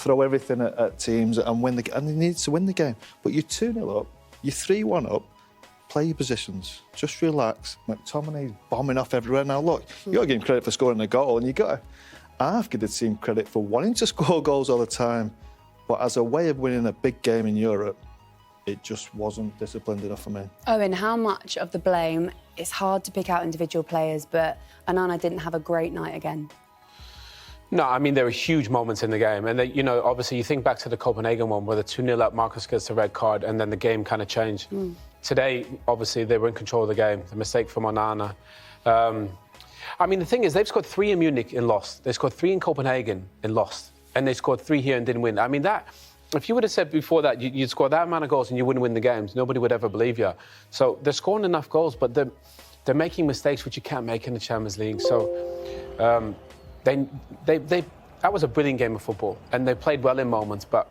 throw everything at teams and win and he needs to win the game. But you're 2-0 up, you're 3-1 up, play your positions, just relax. McTominay's bombing off everywhere. Now, look, you've got to give him credit for scoring a goal, and you've got to half give the team credit for wanting to score goals all the time. But as a way of winning a big game in Europe, it just wasn't disciplined enough for me. Owen, how much of the blame? It's hard to pick out individual players, but Onana didn't have a great night again. No, I mean, there were huge moments in the game. And, you know, obviously you think back to the Copenhagen one where the 2-0 up, Marcus gets the red card, and then the game kind of changed. Today, obviously, they were in control of the game. The mistake from Onana. I mean, the thing is, they've scored 3 in Munich and lost. They scored 3 in Copenhagen and lost. And they scored 3 here and didn't win. I mean, that... If you would have said before that you'd score that amount of goals and you wouldn't win the games, nobody would ever believe you. So they're scoring enough goals, but they're making mistakes which you can't make in the Champions League. So that was a brilliant game of football, and they played well in moments. But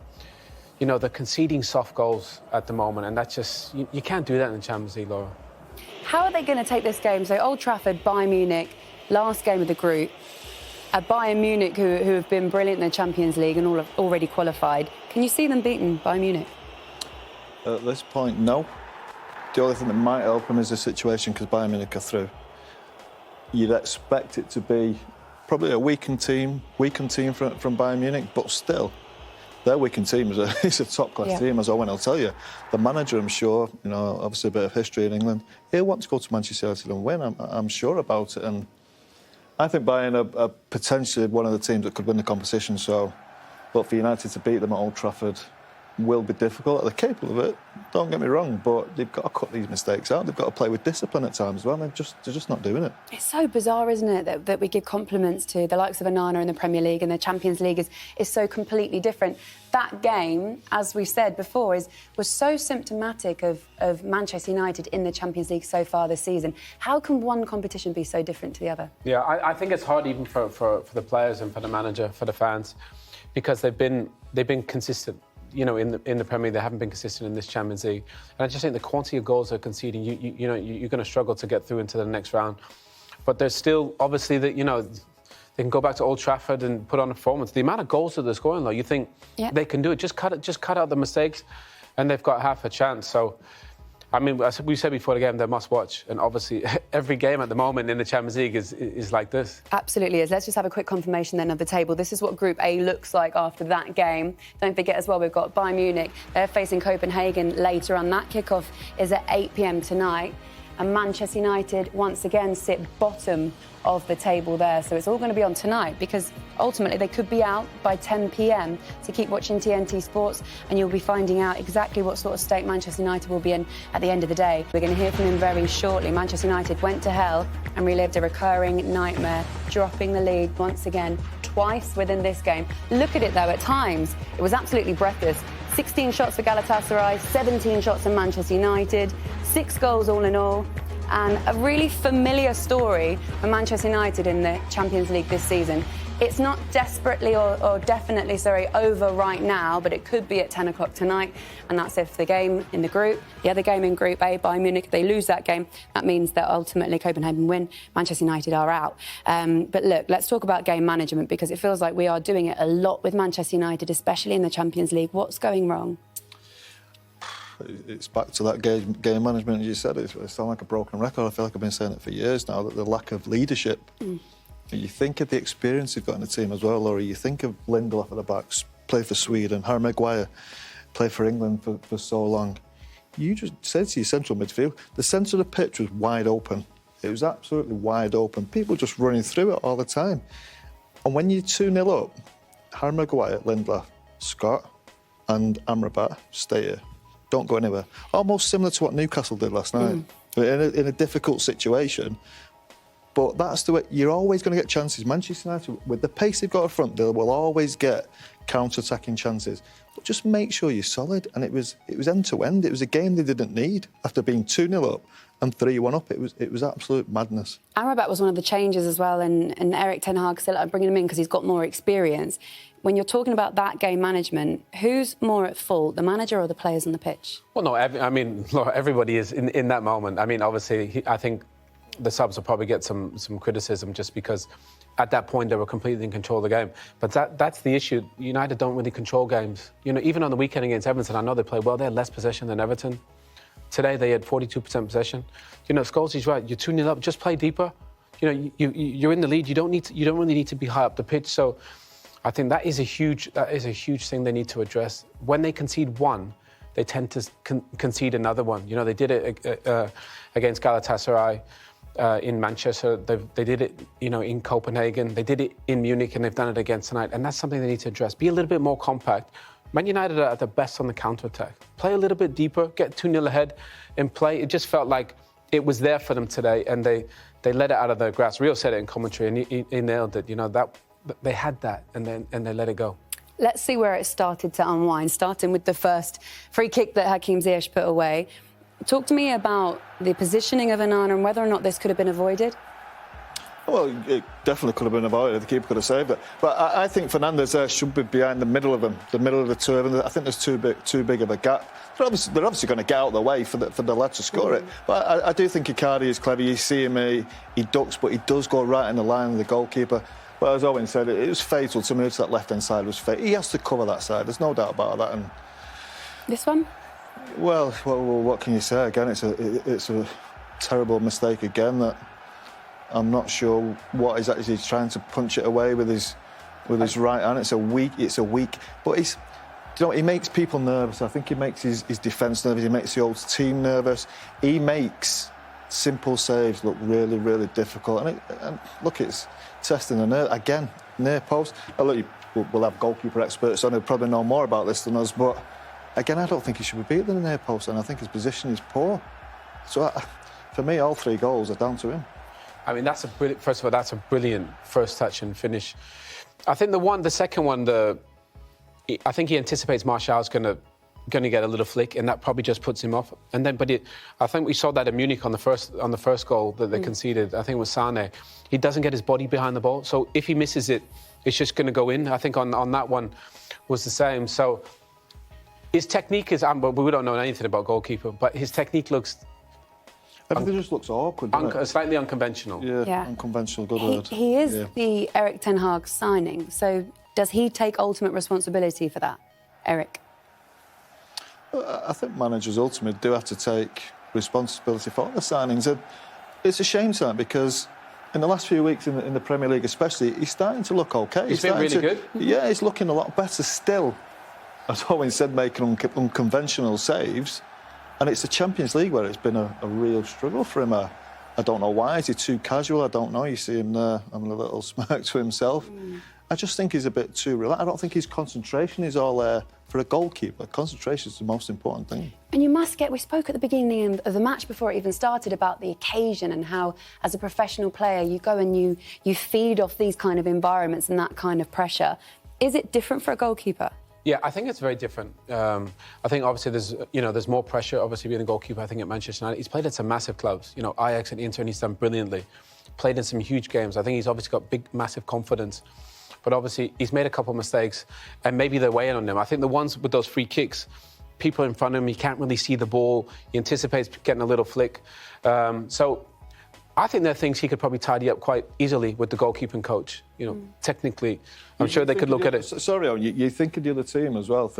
you know, they're conceding soft goals at the moment, and that's just you can't do that in the Champions League, Laura. How are they going to take this game? So Old Trafford, Bayern Munich, last game of the group. Bayern Munich, who have been brilliant in the Champions League and all have already qualified. Can you see them beating Bayern Munich? At this point, no. The only thing that might help them is the situation because Bayern Munich are through. You'd expect it to be probably a weakened team from Bayern Munich, but still, their weakened team is a top-class team, as Owen will tell you. The manager, I'm sure, you know, obviously a bit of history in England, he'll want to go to Manchester United and win. I'm sure about it. And I think Bayern are potentially one of the teams that could win the competition. So, but for United to beat them at Old Trafford will be difficult. They're capable of it, don't get me wrong, but they've got to cut these mistakes out. They've got to play with discipline at times as well. They're just not doing it. It's so bizarre, isn't it, that we give compliments to the likes of Onana in the Premier League, and the Champions League is so completely different. That game, as we've said before, was so symptomatic of Manchester United in the Champions League so far this season. How can one competition be so different to the other? Yeah, I think it's hard even for the players and for the manager, for the fans, because they've been consistent. You know, in the Premier League, they haven't been consistent in this Champions League. And I just think the quantity of goals they're conceding, you know, you're going to struggle to get through into the next round. But there's still, obviously, that, you know, they can go back to Old Trafford and put on a performance. The amount of goals that they're scoring, though, you think they can do it. Just cut out the mistakes, and they've got half a chance. So, I mean, as we said before the game, they're must watch. And obviously, every game at the moment in the Champions League is like this. Absolutely is. Let's just have a quick confirmation then of the table. This is what Group A looks like after that game. Don't forget as well, we've got Bayern Munich. They're facing Copenhagen later on. That kickoff is at 8 p.m. tonight. And Manchester United, once again, sit bottom of the table there. So it's all going to be on tonight, because ultimately they could be out by 10 p.m. So keep watching TNT Sports and you'll be finding out exactly what sort of state Manchester United will be in at the end of the day. We're going to hear from him very shortly. Manchester United went to hell and relived a recurring nightmare, dropping the lead once again, twice within this game. Look at it, though, at times it was absolutely breathless. 16 shots for Galatasaray, 17 shots for Manchester United, 6 goals all in all, and a really familiar story for Manchester United in the Champions League this season. It's not desperately or definitely, over right now, but it could be at 10 o'clock tonight, and that's if the game in the group, the other game in Group A, Bayern Munich, if they lose that game, that means that ultimately Copenhagen win, Manchester United are out. But look, let's talk about game management, because it feels like we are doing it a lot with Manchester United, especially in the Champions League. What's going wrong? It's back to that game management, as you said. It sounds like a broken record. I feel like I've been saying it for years now, that the lack of leadership. You think of the experience you've got in the team as well, Laura. You think of Lindelof at the backs, played for Sweden. Harry Maguire played for England for so long. You just said to your central midfield, the centre of the pitch was wide open. It was absolutely wide open. People just running through it all the time. And when you're 2-0 up, Harry Maguire, Lindelof, Scott and Amrabat, stay here. Don't go anywhere. Almost similar to what Newcastle did last night. In a difficult situation. But that's the way, you're always going to get chances. Manchester United, with the pace they've got up front, they will always get counter-attacking chances. But just make sure you're solid. And it was end-to-end. It was a game they didn't need. After being 2-0 up and 3-1 up, it was absolute madness. Amrabat was one of the changes as well, and Erik Ten Hag said, bringing him in because he's got more experience. When you're talking about that game management, who's more at fault, the manager or the players on the pitch? Well, no, I mean, everybody is in that moment. I mean, obviously, I think the subs will probably get some criticism just because at that point they were completely in control of the game. But that's the issue. United don't really control games. Even on the weekend against Everton, I know they played well. They had less possession than Everton. Today they had 42% possession. Scholes is right. You're 2-0 up. Just play deeper. You're in the lead. You don't really need to be high up the pitch. So I think that is a huge thing they need to address. When they concede one, they tend to concede another one. They did it against Galatasaray in Manchester. They did it, in Copenhagen. They did it in Munich, and they've done it again tonight. And that's something they need to address. Be a little bit more compact. Man United are at their best on the counter-attack. Play a little bit deeper, get 2-0 ahead, and play. It just felt like it was there for them today, and they let it out of their grasp. Rio said it in commentary, and he nailed it. That they had that, and they let it go. Let's see where it started to unwind, starting with the first free kick that Hakim Ziyech put away. Talk to me about the positioning of Onana and whether or not this could have been avoided. Well, it definitely could have been avoided. The keeper could have saved it. But I think Fernandes should be behind the middle of them, the middle of the two of them. I think there's too big of a gap. They're obviously going to get out of the way for the lad to score it. But I do think Icardi is clever. You see him, he ducks, but he does go right in the line of the goalkeeper. But as Owen said, it was fatal to move to that left-hand side. Was fatal. He has to cover that side. There's no doubt about that. And this one? Well, what can you say? Again, it's a terrible mistake again that I'm not sure what exactly he's trying to punch it away with his right hand. It's a weak. But he makes people nervous. I think he makes his defence nervous. He makes the whole team nervous. He makes simple saves look really, really difficult. And look, it's testing the nerve again, near post. Look, we'll have goalkeeper experts on who probably know more about this than us, but again, I don't think he should be beaten in the near post, and I think his position is poor. So for me, all 3 goals are down to him. I mean, first of all, that's a brilliant first touch and finish. I think the second one, I think he anticipates Martial's going to get a little flick, and that probably just puts him off. And then, I think we saw that at Munich on the first goal that they conceded. I think it was Sane. He doesn't get his body behind the ball, so if he misses it, it's just going to go in. I think on that one was the same. So his technique is, we don't know anything about goalkeeper, but his technique looks. Everything just looks awkward. Slightly unconventional. Yeah, unconventional, good word. He is the Erik Ten Hag signing, so does he take ultimate responsibility for that, Erik? I think managers ultimately do have to take responsibility for the signings. It's a shame to that because in the last few weeks in the Premier League especially, he's starting to look OK. He's been really good. Yeah, he's looking a lot better still. As Owen said, making unconventional saves. And it's the Champions League where it's been a real struggle for him. I don't know why. Is he too casual? I don't know. You see him there having a little smirk to himself. I just think he's a bit too relaxed. I don't think his concentration is all there for a goalkeeper. Concentration is the most important thing. And we spoke at the beginning of the match before it even started about the occasion and how, as a professional player, you go and you feed off these kind of environments and that kind of pressure. Is it different for a goalkeeper? Yeah, I think it's very different. I think obviously there's more pressure. Obviously being a goalkeeper, I think at Manchester United, he's played at some massive clubs. Ajax and Inter, and he's done brilliantly. Played in some huge games. I think he's obviously got massive confidence. But obviously he's made a couple of mistakes, and maybe they're weighing on him. I think the ones with those free kicks, people in front of him, he can't really see the ball. He anticipates getting a little flick. So I think there are things he could probably tidy up quite easily with the goalkeeping coach. Technically, I'm sure they could look at it. Sorry, Owen, you think of the other team as well,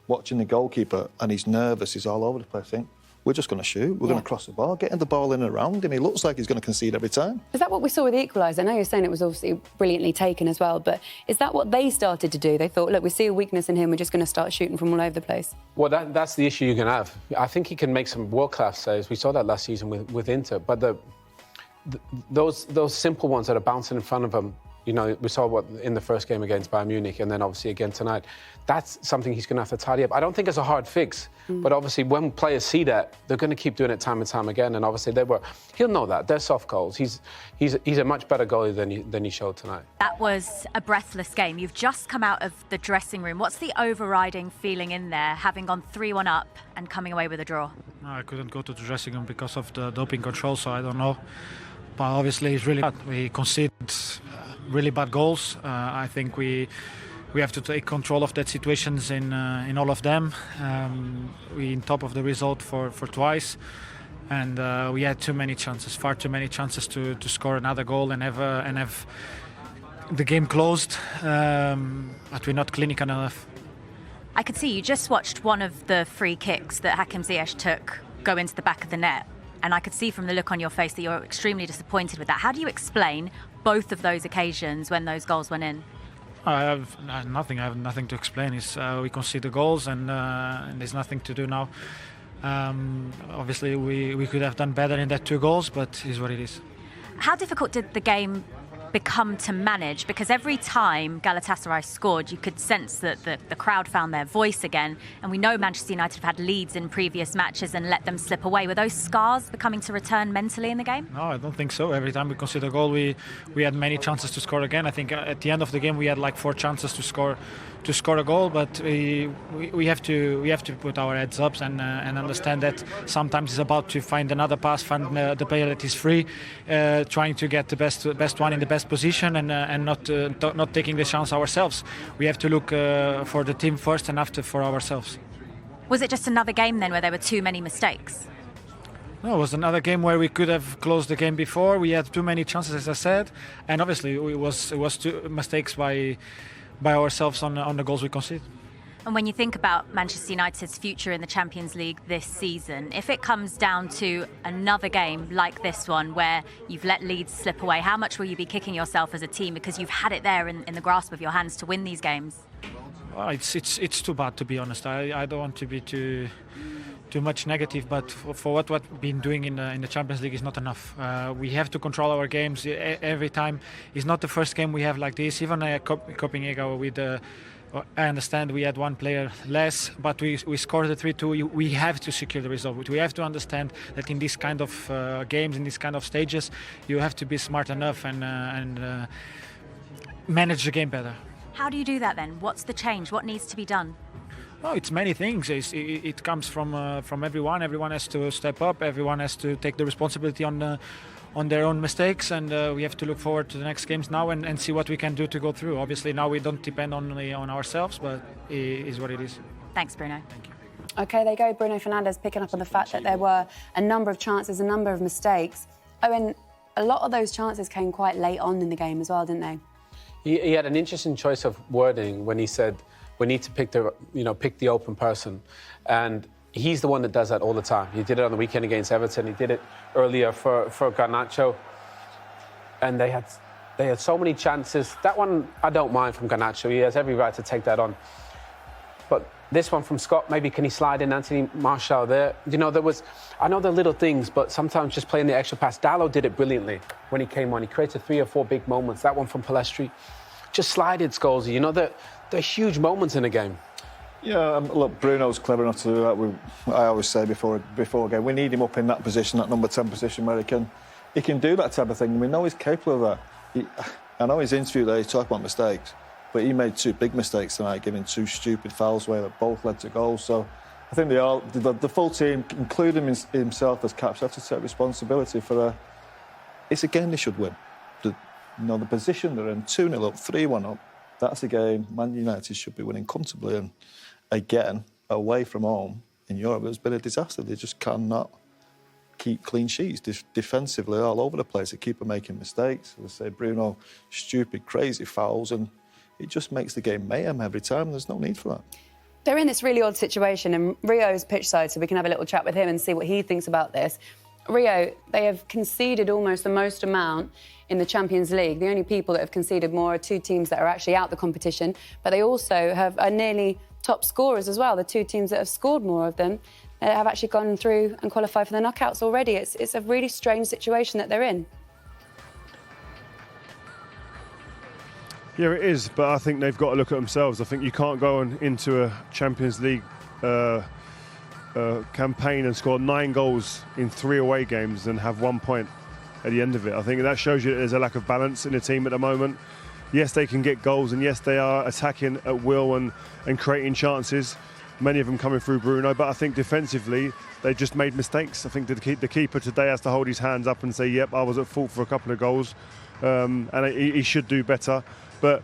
watching the goalkeeper, and he's nervous, he's all over the place. We're just going to shoot, we're going to cross the ball, getting the ball in and around him. He looks like he's going to concede every time. Is that what we saw with the equaliser? I know you're saying it was obviously brilliantly taken as well, but is that what they started to do? They thought, look, we see a weakness in him, we're just going to start shooting from all over the place. Well, that's the issue you can have. I think he can make some world-class saves. We saw that last season with Inter, but those simple ones that are bouncing in front of him, we saw what in the first game against Bayern Munich, and then obviously again tonight. That's something he's going to have to tidy up. I don't think it's a hard fix, but obviously when players see that, they're going to keep doing it time and time again. And obviously he'll know that they're soft goals. He's a much better goalie than he showed tonight. That was a breathless game. You've just come out of the dressing room. What's the overriding feeling in there, having gone 3-1 up and coming away with a draw? No, I couldn't go to the dressing room because of the doping control, so I don't know. But obviously it's really bad. We conceded really bad goals. I think we have to take control of that situations in all of them. We on top of the result for twice, and we had too many chances, far too many chances to score another goal and have the game closed, but we're not clinical enough. I could see you just watched one of the free kicks that Hakim Ziyech took go into the back of the net, and I could see from the look on your face that you're extremely disappointed with that. How do you explain both of those occasions when those goals went in? I have nothing. I have nothing to explain. We concede the goals, and there's nothing to do now. Obviously, we could have done better in that 2 goals, but it is what it is. How difficult did the game become to manage? Because every time Galatasaray scored, you could sense that the crowd found their voice again. And we know Manchester United have had leads in previous matches and let them slip away. Were those scars becoming to return mentally in the game? No, I don't think so. Every time we concede a goal, we had many chances to score again. I think at the end of the game, we had like 4 chances to score a goal, but we have to put our heads up and understand that sometimes it's about to find another pass, find the player that is free, trying to get the best one in the best position, and not taking the chance ourselves. We have to look for the team first and after for ourselves. Was it just another game then where there were too many mistakes? No, it was another game where we could have closed the game before. We had too many chances, as I said, and obviously it was 2 mistakes by ourselves on the goals we conceded. And when you think about Manchester United's future in the Champions League this season, if it comes down to another game like this one where you've let leads slip away, how much will you be kicking yourself as a team because you've had it there in the grasp of your hands to win these games? It's too bad, to be honest. I don't want to be too much negative, but for what we've been doing in the Champions League is not enough. We have to control our games every time. It's not the first game we have like this. Even Copenhagen with I understand we had 1 player less, but we scored the 3-2. We have to secure the result. We have to understand that in this kind of games, in this kind of stages, you have to be smart enough and manage the game better. How do you do that then? What's the change? What needs to be done? Oh, it's many things. It comes from everyone. Everyone has to step up. Everyone has to take the responsibility on their own mistakes, and we have to look forward to the next games now and see what we can do to go through. Obviously, now we don't depend only on ourselves, but it is what it is. Thanks, Bruno. Thank you. OK, there you go. Bruno Fernandes picking up on the fact that there were a number of chances, a number of mistakes. Owen, a lot of those chances came quite late on in the game as well, didn't they? He had an interesting choice of wording when he said, we need to pick the open person. And he's the one that does that all the time. He did it on the weekend against Everton. He did it earlier for Garnacho. And they had so many chances. That one, I don't mind from Garnacho. He has every right to take that on. But this one from Scott, maybe can he slide in Anthony Martial there? You know, I know they're little things, but sometimes just playing the extra pass. Dalot did it brilliantly when he came on. He created 3 or 4 big moments. That one from Palestri. Just slide it, Scholes. You know, they're huge moments in a game. Yeah, look, Bruno's clever enough to do that. I always say before a game, we need him up in that position, that number 10 position, where he can do that type of thing. We know he's capable of that. I know his interview there, he talked about mistakes, but he made 2 big mistakes tonight, giving 2 stupid fouls away that both led to goals. So I think the full team, including himself as captain, have to take responsibility for it's a game they should win. The position they're in, 2-0 up, 3-1 up, that's a game Man United should be winning comfortably. And again, away from home in Europe, it's been a disaster. They just cannot keep clean sheets defensively all over the place. They keep making mistakes. As I say, Bruno, stupid, crazy fouls, and it just makes the game mayhem every time. There's no need for that. They're in this really odd situation, and Rio's pitch side, so we can have a little chat with him and see what he thinks about this. Rio, they have conceded almost the most amount in the Champions League. The only people that have conceded more are 2 teams that are actually out the competition, but they also are nearly top scorers as well. The 2 teams that have scored more of them have actually gone through and qualified for the knockouts already. It's a really strange situation that they're in. Yeah, it is, but I think they've got to look at themselves. I think you can't go into a Champions League campaign and score 9 goals in 3 away games and have 1 point at the end of it. I think that shows you that there's a lack of balance in the team at the moment. Yes, they can get goals, and yes, they are attacking at will and creating chances, many of them coming through Bruno, but I think defensively they just made mistakes. I think the keeper today has to hold his hands up and say, yep, I was at fault for a couple of goals, and he should do better. But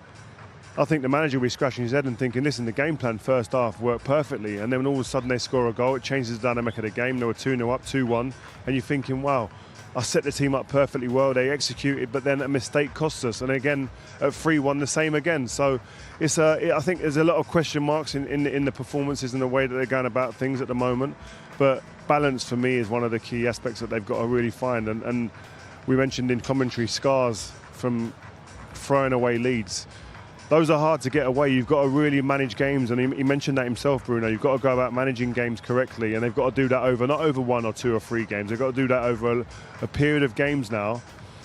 I think the manager will be scratching his head and thinking, listen, the game plan first half worked perfectly, and then all of a sudden they score a goal, it changes the dynamic of the game. They were 2-0 up, 2-1, and you're thinking, wow, I set the team up perfectly well. They executed, but then a mistake cost us. And again, at 3-1, the same again. So I think there's a lot of question marks in the performances and the way that they're going about things at the moment. But balance for me is one of the key aspects that they've got to really find. And we mentioned in commentary scars from throwing away leads. Those are hard to get away. You've got to really manage games, and he mentioned that himself, Bruno. You've got to go about managing games correctly, and they've got to do that over, not over 1 or 2 or 3 games. They've got to do that over a period of games now,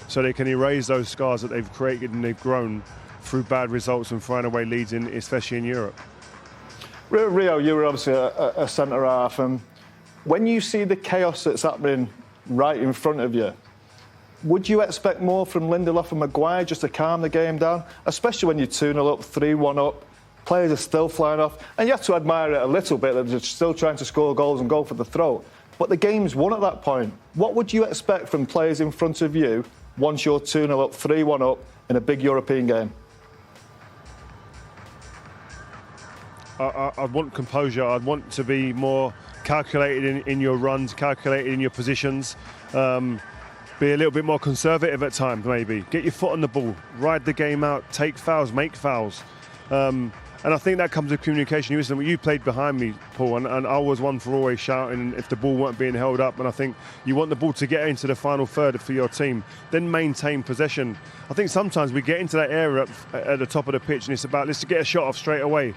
so they can erase those scars that they've created and they've grown through bad results and throwing away leads, especially in Europe. Rio, you were obviously a centre half, and when you see the chaos that's happening right in front of you, would you expect more from Lindelof and Maguire just to calm the game down, especially when you're 2-0 up, 3-1 up, players are still flying off, and you have to admire it a little bit that they're still trying to score goals and go for the throat. But the game's won at that point. What would you expect from players in front of you once you're 2-0 up, 3-1 up in a big European game? I'd want composure. I'd want to be more calculated in your runs, calculated in your positions. Be a little bit more conservative at times, maybe. Get your foot on the ball, ride the game out, take fouls, make fouls. And I think that comes with communication. You played behind me, Paul, and I was one for always shouting if the ball weren't being held up. And I think you want the ball to get into the final third for your team, then maintain possession. I think sometimes we get into that area at the top of the pitch and it's about, let's get a shot off straight away.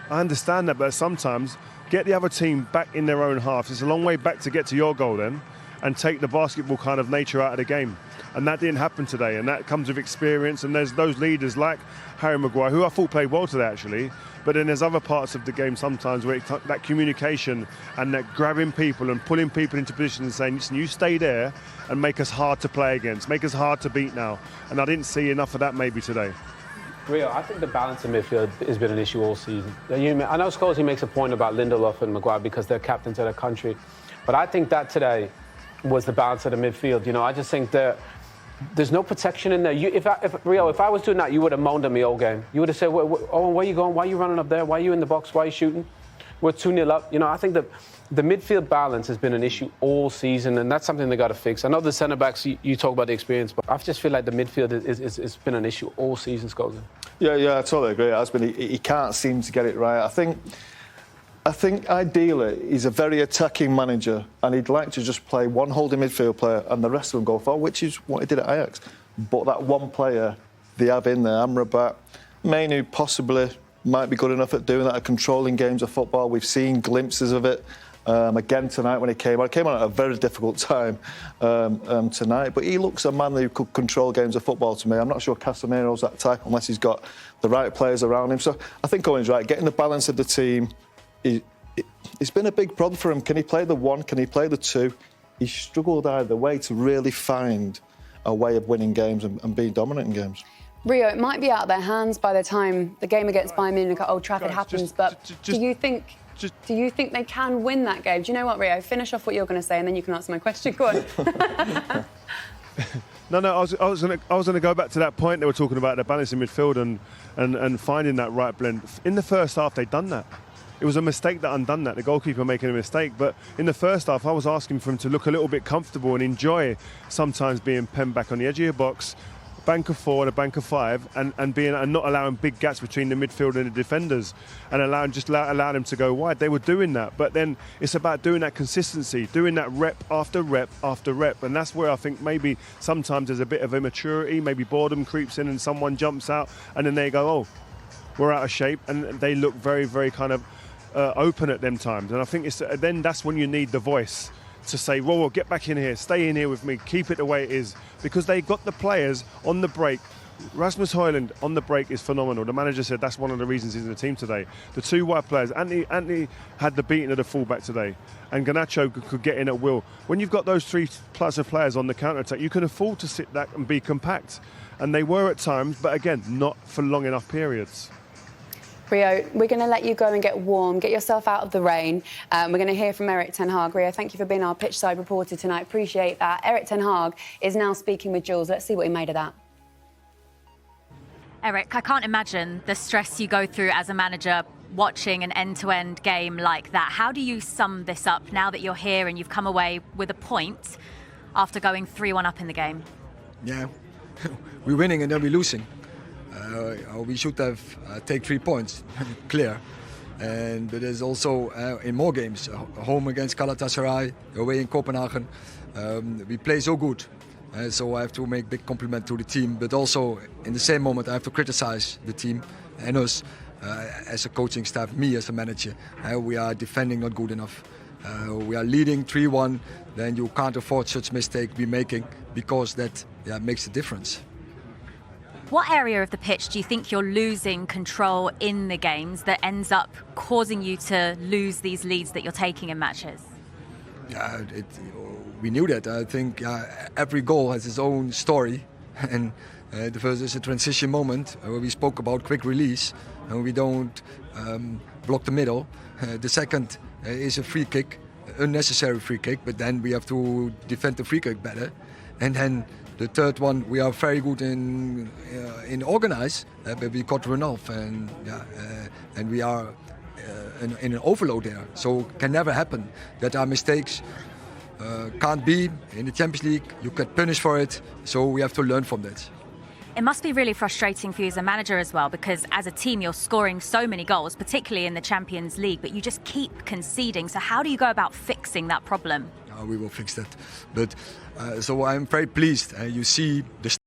I understand that, but sometimes get the other team back in their own half. It's a long way back to get to your goal then, and take the basketball kind of nature out of the game. And that didn't happen today, and that comes with experience. And there's those leaders like Harry Maguire, who I thought played well today, actually. But then there's other parts of the game sometimes where that communication and that grabbing people and pulling people into position and saying, listen, you stay there and make us hard to play against, make us hard to beat now. And I didn't see enough of that maybe today. Rio, I think the balance in midfield has been an issue all season. I know Scholes, he makes a point about Lindelof and Maguire because they're captains of their country. But I think that today was the balance of the midfield. I just think that there's no protection in there. If I was doing that, you would have moaned at me all game. You would have said, oh, where are you going? Why are you running up there? Why are you in the box? Why are you shooting? We're 2-0 up. I think that the midfield balance has been an issue all season, and that's something they got to fix. I know the centre-backs, you talk about the experience, but I just feel like the midfield has been an issue all season, Scholes. Yeah, I totally agree. It has been. He can't seem to get it right. I think ideally he's a very attacking manager and he'd like to just play one holding midfield player and the rest of them go forward, which is what he did at Ajax. But that one player they have in there, Amrabat, Mainu possibly might be good enough at doing that, at controlling games of football. We've seen glimpses of it again tonight when he came on. He came on at a very difficult time tonight, but he looks a man who could control games of football to me. I'm not sure Casemiro's that type unless he's got the right players around him. So I think Owen's right, getting the balance of the team. It's been a big problem for him. Can he play the 1? Can he play the 2? He's struggled either way to really find a way of winning games and being dominant in games. Rio, it might be out of their hands by the time the game against Bayern Munich at Old Trafford happens, but do you think they can win that game? Do you know what, Rio? Finish off what you're going to say and then you can answer my question. Go on. No, I was going to go back to that point they were talking about, the balance in midfield and finding that right blend. In the first half, they'd done that. It was a mistake that undone that, the goalkeeper making a mistake. But in the first half, I was asking for him to look a little bit comfortable and enjoy sometimes being penned back on the edge of your box, bank of 4 and a bank of 5, and not allowing big gaps between the midfield and the defenders, and allowing them to go wide. They were doing that, but then it's about doing that consistency, doing that rep after rep after rep, and that's where I think maybe sometimes there's a bit of immaturity, maybe boredom creeps in and someone jumps out, and then they go, oh, we're out of shape, and they look very, very kind of open at them times. And I think then that's when you need the voice to say, well, get back in here, stay in here with me, keep it the way it is, because they got the players on the break. Rasmus Højlund on the break is phenomenal. The manager said that's one of the reasons he's in the team today. The 2 wide players, Anthony had the beating of the fullback today, and Garnacho could get in at will. When you've got those 3 plus of players on the counter-attack, you can afford to sit back and be compact. And they were at times, but again, not for long enough periods. Rio, we're going to let you go and get warm, get yourself out of the rain. We're going to hear from Erik ten Hag. Rio, thank you for being our pitchside reporter tonight. Appreciate that. Erik ten Hag is now speaking with Jules. Let's see what he made of that. Erik, I can't imagine the stress you go through as a manager watching an end-to-end game like that. How do you sum this up now that you're here and you've come away with a point? after going 3-1 up in the game? Yeah, we're winning and then we're losing. We should have take 3 points, clear. And but there's also in more games, home against Galatasaray, away in Copenhagen, we play so good. So I have to make big compliment to the team, but also in the same moment I have to criticize the team and us as a coaching staff, me as a manager. We are defending not good enough. We are leading 3-1, then you can't afford such mistake we're making, because that makes a difference. What area of the pitch do you think you're losing control in the games that ends up causing you to lose these leads that you're taking in matches? Yeah, we knew that. I think every goal has its own story, and the first is a transition moment where we spoke about quick release, and we don't block the middle. The second is a free kick, unnecessary free kick, but then we have to defend the free kick better, and then the third one, we are very good in organize, but we got run off, and we are in an overload there. So it can never happen that our mistakes can't be in the Champions League. You get punished for it, so we have to learn from that. It must be really frustrating for you as a manager as well, because as a team you're scoring so many goals, particularly in the Champions League, but you just keep conceding. So how do you go about fixing that problem? We will fix that. But so I'm very pleased. You see the